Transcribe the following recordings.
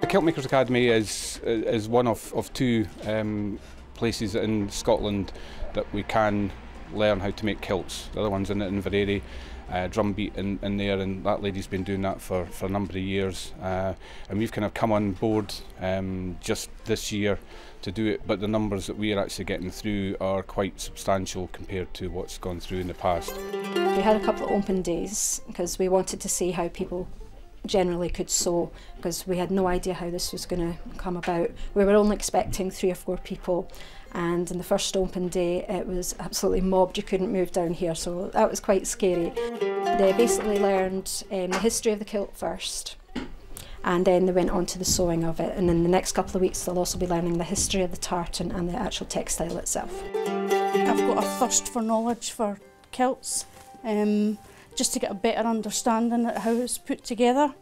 Kilt-makers Academy is one of two places in Scotland that we can learn how to make kilts. The other one's in Inveraray, Drumbeat in there, and that lady's been doing that for a number of years. And we've kind of come on board just this year to do it, but the numbers that we are actually getting through are quite substantial compared to what's gone through in the past. We had a couple of open days because we wanted to see how people generally could sew, because we had no idea how this was going to come about. We were only expecting 3 or 4 people, and in the first open day it was absolutely mobbed. You couldn't move down here, so that was quite scary. They basically learned the history of the kilt first, and then they went on to the sewing of it, and in the next couple of weeks they'll also be learning the history of the tartan and the actual textile itself. I've got a thirst for knowledge for kilts, just to get a better understanding of how it's put together.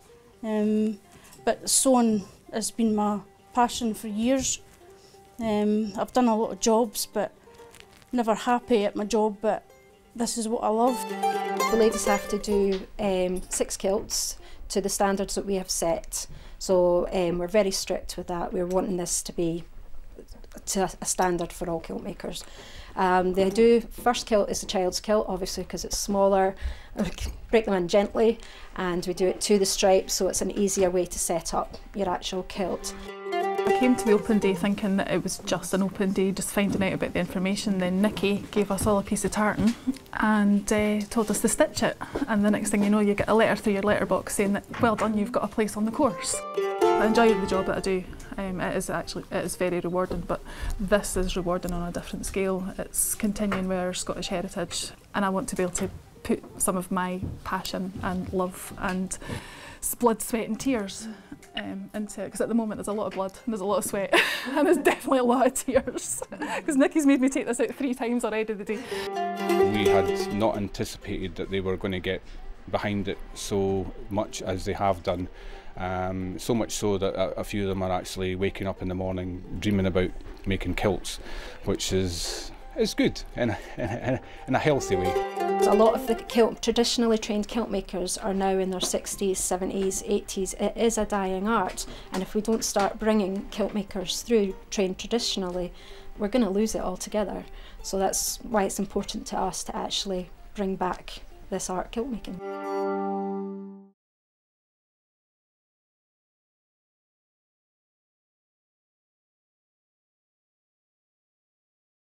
But sewing has been my passion for years. I've done a lot of jobs, but never happy at my job, but this is what I love. The ladies have to do 6 kilts to the standards that we have set. So we're very strict with that. We're wanting this to be to a standard for all kilt makers. They do, first kilt is the child's kilt, obviously because it's smaller. We break them in gently, and we do it to the stripes, so it's an easier way to set up your actual kilt. I came to the open day thinking that it was just an open day, just finding out about the information. Then Nikki gave us all a piece of tartan and told us to stitch it. And the next thing you know, you get a letter through your letterbox saying that, well done, you've got a place on the course. I enjoy the job that I do. It is very rewarding, but this is rewarding on a different scale. It's continuing with our Scottish heritage, and I want to be able to put some of my passion and love and blood, sweat and tears into it, because at the moment there's a lot of blood and there's a lot of sweat and there's definitely a lot of tears because Nikki's made me take this out 3 times already today. We had not anticipated that they were going to get behind it so much as they have done. So much so that a few of them are actually waking up in the morning dreaming about making kilts, which is good in a healthy way. A lot of the traditionally trained kilt makers are now in their 60s, 70s, 80s. It is a dying art, and if we don't start bringing kilt makers through trained traditionally, we're going to lose it altogether. So that's why it's important to us to actually bring back this art, kilt making.